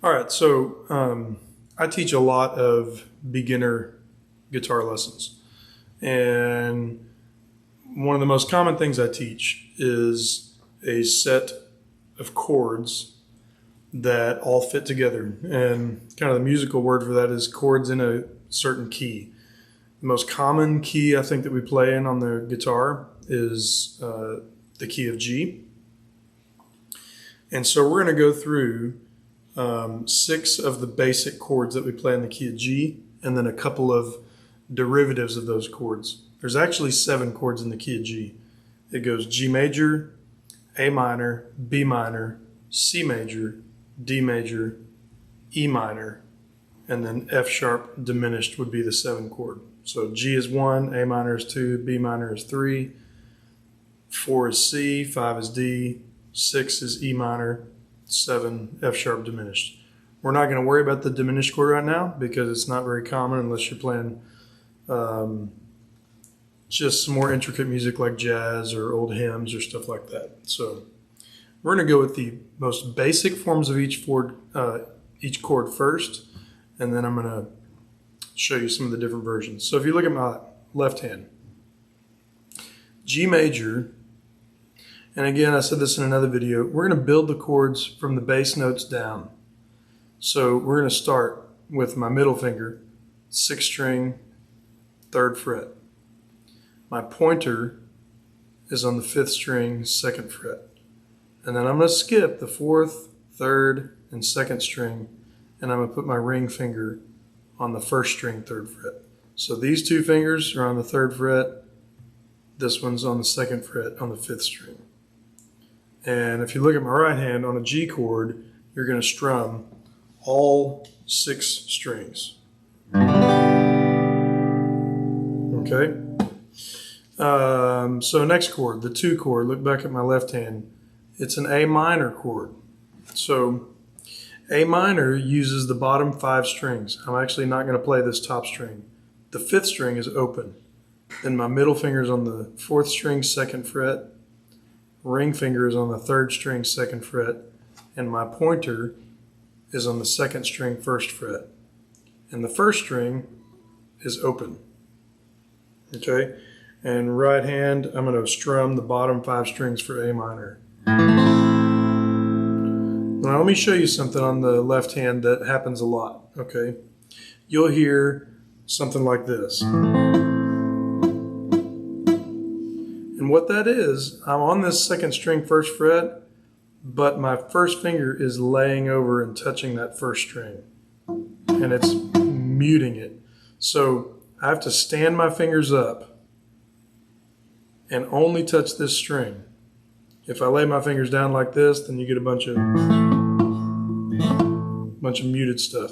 All right, so I teach a lot of beginner guitar lessons. And one of the most common things I teach is a set of chords that all fit together. And kind of the musical word for that is chords in a certain key. The most common key I think that we play in on the guitar is the key of G. And so we're going to go through 6 of the basic chords that we play in the key of G, and then a couple of derivatives of those chords. There's actually 7 chords in the key of G. It goes G major, A minor, B minor, C major, D major, E minor, and then F sharp diminished would be the 7th chord. So G is 1, A minor is 2, B minor is 3, 4 is C, 5 is D, 6 is E minor, 7 F sharp diminished. We're not going to worry about the diminished chord right now because it's not very common unless you're playing just some more intricate music like jazz or old hymns or stuff like that. So we're going to go with the most basic forms of each chord first, and then I'm going to show you some of the different versions. So if you look at my left hand, G major, and again, I said this in another video, we're going to build the chords from the bass notes down. So we're going to start with my middle finger, 6th string, 3rd fret. My pointer is on the 5th string, 2nd fret. And then I'm going to skip the 4th, 3rd, and 2nd string, and I'm going to put my ring finger on the 1st string, 3rd fret. So these 2 fingers are on the 3rd fret. This one's on the 2nd fret on the 5th string. And if you look at my right hand on a G chord, you're going to strum all 6 strings. Okay? So next chord, the 2 chord, look back at my left hand. It's an A minor chord. So A minor uses the bottom 5 strings. I'm actually not going to play this top string. The 5th string is open. Then my middle finger is on the 4th string, 2nd fret. Ring finger is on the 3rd string, 2nd fret. And my pointer is on the 2nd string, 1st fret. And the 1st string is open. Okay? And right hand, I'm going to strum the bottom 5 strings for A minor. Now let me show you something on the left hand that happens a lot, okay? You'll hear something like this. And what that is, I'm on this 2nd string, 1st fret, but my 1st finger is laying over and touching that 1st string. And it's muting it. So I have to stand my fingers up and only touch this string. If I lay my fingers down like this, then you get a bunch of muted stuff.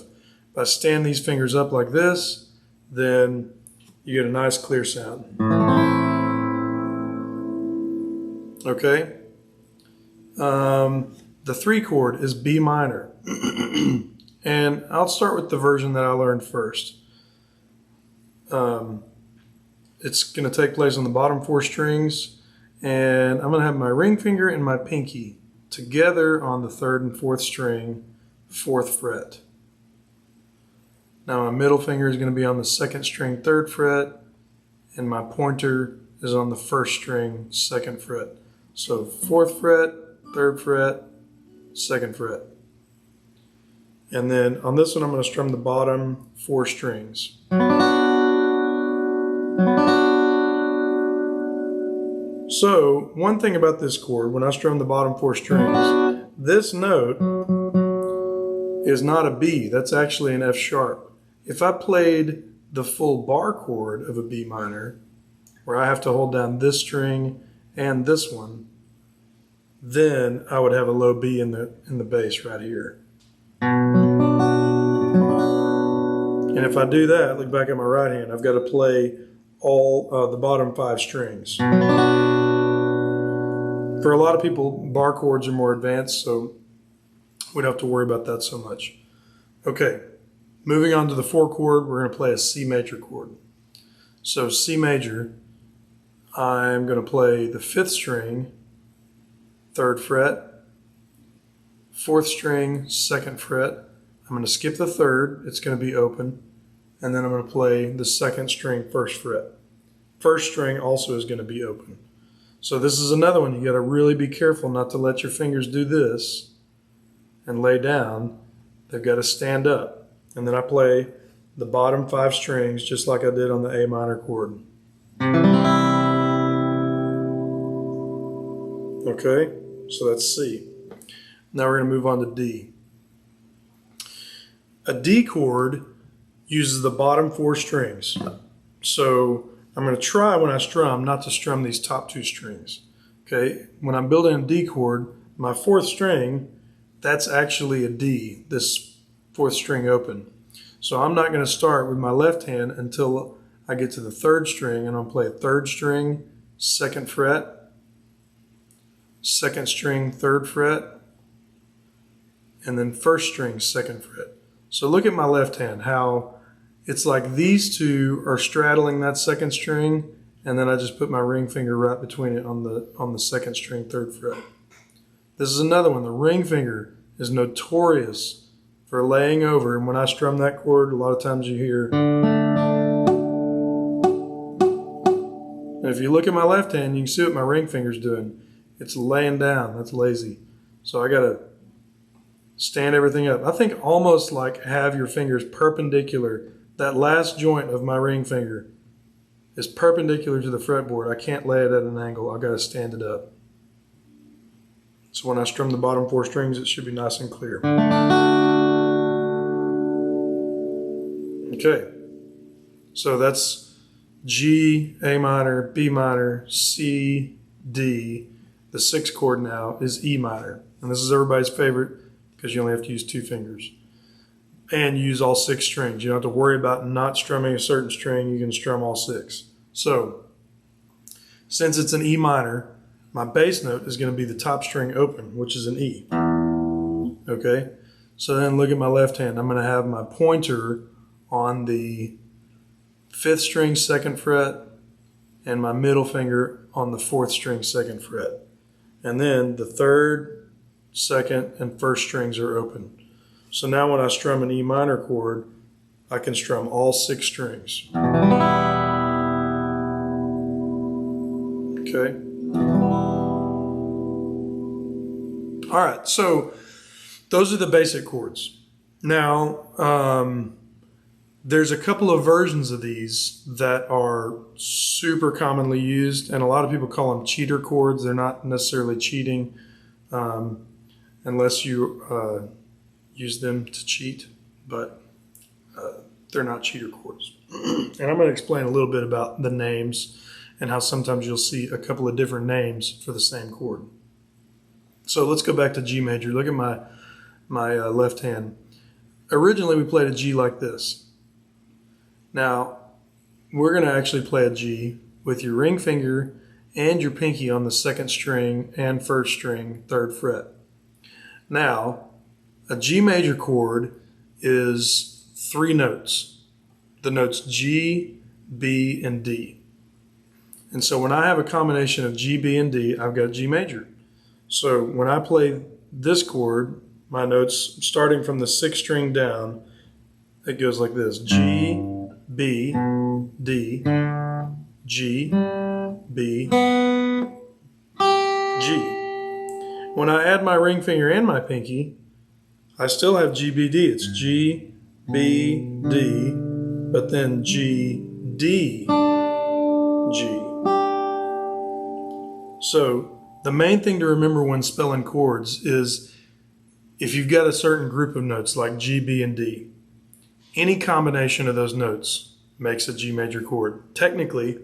If I stand these fingers up like this, then you get a nice clear sound. Okay? The 3 chord is B minor. And I'll start with the version that I learned first. It's going to take place on the bottom 4 strings, and I'm going to have my ring finger and my pinky together on the 3rd and 4th string, 4th fret. Now my middle finger is going to be on the 2nd string, 3rd fret, and my pointer is on the 1st string, 2nd fret. So 4th fret, 3rd fret, 2nd fret. And then on this one, I'm going to strum the bottom 4 strings. So one thing about this chord, when I strum the bottom 4 strings, this note is not a B. That's actually an F sharp. If I played the full bar chord of a B minor, where I have to hold down this string and this one, then I would have a low B in the bass right here. And if I do that, look back at my right hand, I've got to play all the bottom 5 strings. For a lot of people, bar chords are more advanced, so we don't have to worry about that so much. Okay, moving on to the 4 chord, we're going to play a C major chord. So C major, I'm going to play the 5th string, 3rd fret, 4th string, 2nd fret, I'm going to skip the third, it's going to be open, and then I'm going to play the second string first fret. First string also is going to be open. So this is another one. You got to really be careful not to let your fingers do this and lay down. They've got to stand up. And then I play the bottom 5 strings just like I did on the A minor chord. Okay, so that's C. Now we're going to move on to D. A D chord uses the bottom 4 strings. So I'm going to try when I strum not to strum these top 2 strings. Okay, when I'm building a D chord, my 4th string, that's actually a D, this 4th string open. So I'm not going to start with my left hand until I get to the 3rd string, and I'll play a 3rd string, 2nd fret, 2nd string, 3rd fret, and then 1st string, 2nd fret. So look at my left hand, how it's like these 2 are straddling that 2nd string, and then I just put my ring finger right between it on the 2nd string, 3rd fret. This is another one. The ring finger is notorious for laying over, and when I strum that chord, a lot of times you hear. And if you look at my left hand, you can see what my ring finger's doing. It's laying down. That's lazy. So I got to stand everything up. I think almost like have your fingers perpendicular. That last joint of my ring finger is perpendicular to the fretboard. I can't lay it at an angle. I've got to stand it up. So when I strum the bottom 4 strings, it should be nice and clear. Okay, so that's G, A minor, B minor, C, D. The 6th chord now is E minor. And this is everybody's favorite because you only have to use 2 fingers. And use all 6 strings. You don't have to worry about not strumming a certain string. You can strum all 6. So, since it's an E minor, my bass note is going to be the top string open, which is an E. Okay? So then look at my left hand. I'm going to have my pointer on the 5th string, 2nd fret, and my middle finger on the 4th string, 2nd fret. And then the 3rd, 2nd, and 1st strings are open. So now when I strum an E minor chord, I can strum all 6 strings. Okay? All right, so those are the basic chords. Now, there's a couple of versions of these that are super commonly used, and a lot of people call them cheater chords. They're not necessarily cheating unless you use them to cheat, but they're not cheater chords. And I'm going to explain a little bit about the names and how sometimes you'll see a couple of different names for the same chord. So let's go back to G major. Look at my left hand. Originally we played a G like this. Now we're going to actually play a G with your ring finger and your pinky on the 2nd string and 1st string, 3rd fret. Now a G major chord is 3 notes. The notes G, B, and D. And so when I have a combination of G, B, and D, I've got G major. So when I play this chord, my notes starting from the 6th string down, it goes like this. G, B, D, G, B, G. When I add my ring finger and my pinky, I still have G, B, D. It's G, B, D, but then G, D, G. So the main thing to remember when spelling chords is if you've got a certain group of notes like G, B, and D, any combination of those notes makes a G major chord. Technically,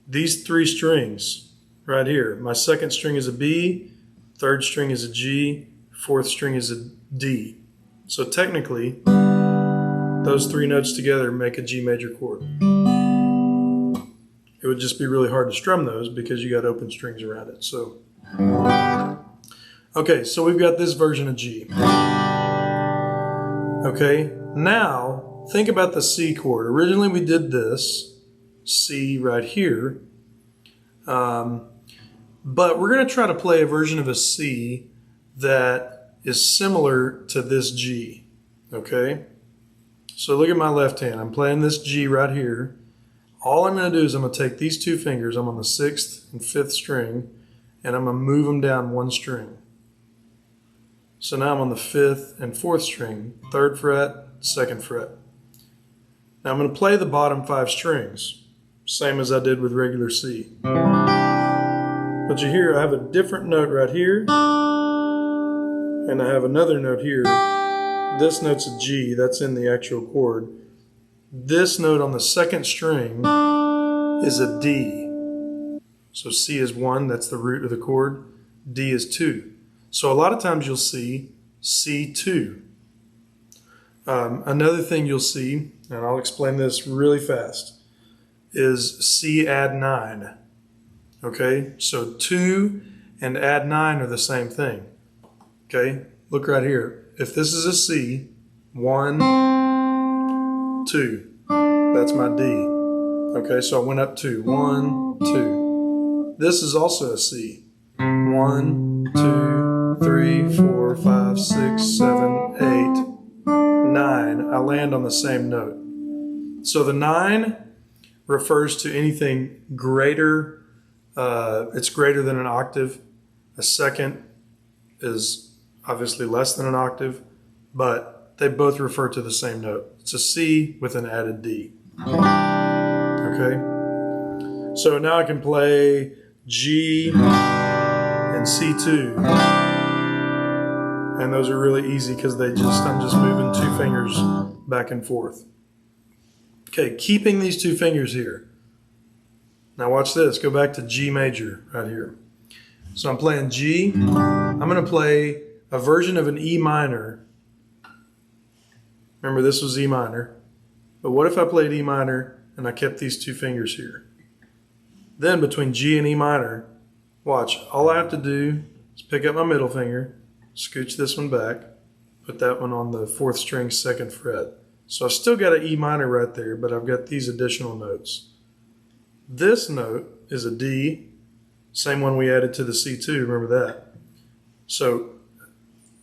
these 3 strings right here, my 2nd string is a B, 3rd string is a G, 4th string is a D. So technically, those 3 notes together make a G major chord. It would just be really hard to strum those because you got open strings around it. So, okay, so we've got this version of G. Okay, now think about the C chord. Originally we did this, C right here, but we're going to try to play a version of a C that is similar to this G. Okay? So look at my left hand. I'm playing this G right here. All I'm going to do is I'm going to take these two fingers. I'm on the 6th and 5th string, and I'm going to move them down one string. So now I'm on the 5th and 4th string, 3rd fret, 2nd fret. Now I'm going to play the bottom 5 strings, same as I did with regular C. But you hear I have a different note right here, and I have another note here. This note's a G, that's in the actual chord. This note on the 2nd string is a D. So C is 1, that's the root of the chord. D is 2. So a lot of times you'll see C2. Another thing you'll see, and I'll explain this really fast, is C add 9. Okay, so 2 and add 9 are the same thing. Okay, look right here. If this is a C, 1, 2, that's my D. Okay, so I went up 2, 1, 2. This is also a C. 1, 2, 3, 4, 5, 6, 7, 8, 9. I land on the same note. So the 9 refers to anything greater. It's greater than an octave. A second is obviously less than an octave, but they both refer to the same note. It's a C with an added D. Okay? So now I can play G and C2. And those are really easy because I'm just moving 2 fingers back and forth. Okay, keeping these 2 fingers here. Now watch this, go back to G major right here. So I'm playing G. I'm going to play a version of an E minor. Remember, this was E minor. But what if I played E minor and I kept these 2 fingers here? Then between G and E minor, watch, all I have to do is pick up my middle finger, scooch this one back, put that one on the 4th string, 2nd fret. So I've still got an E minor right there, but I've got these additional notes. This note is a D, same one we added to the C2, remember that. So,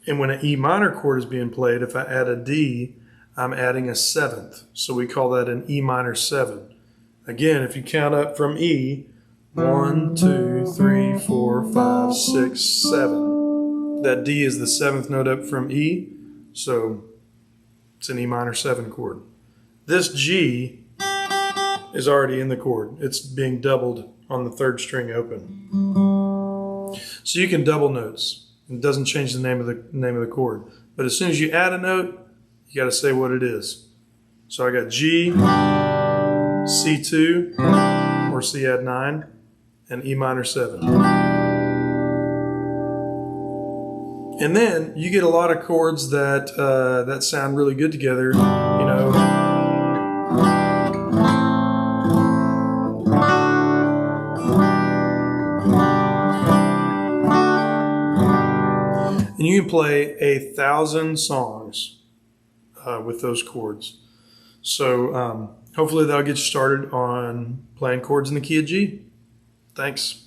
and when an E minor chord is being played, if I add a D, I'm adding a 7th. So we call that an E minor 7. Again, if you count up from E, 1, 2, 3, 4, 5, 6, 7. That D is the 7th note up from E, so it's an E minor 7 chord. This G is already in the chord. It's being doubled on the 3rd string open. So you can double notes. It doesn't change the name of the chord. But as soon as you add a note, you got to say what it is. So I got G, C2, or C add 9, and E minor 7. And then you get a lot of chords that that sound really good together. You know. And you can play 1,000 songs with those chords. So hopefully that'll get you started on playing chords in the key of G. Thanks.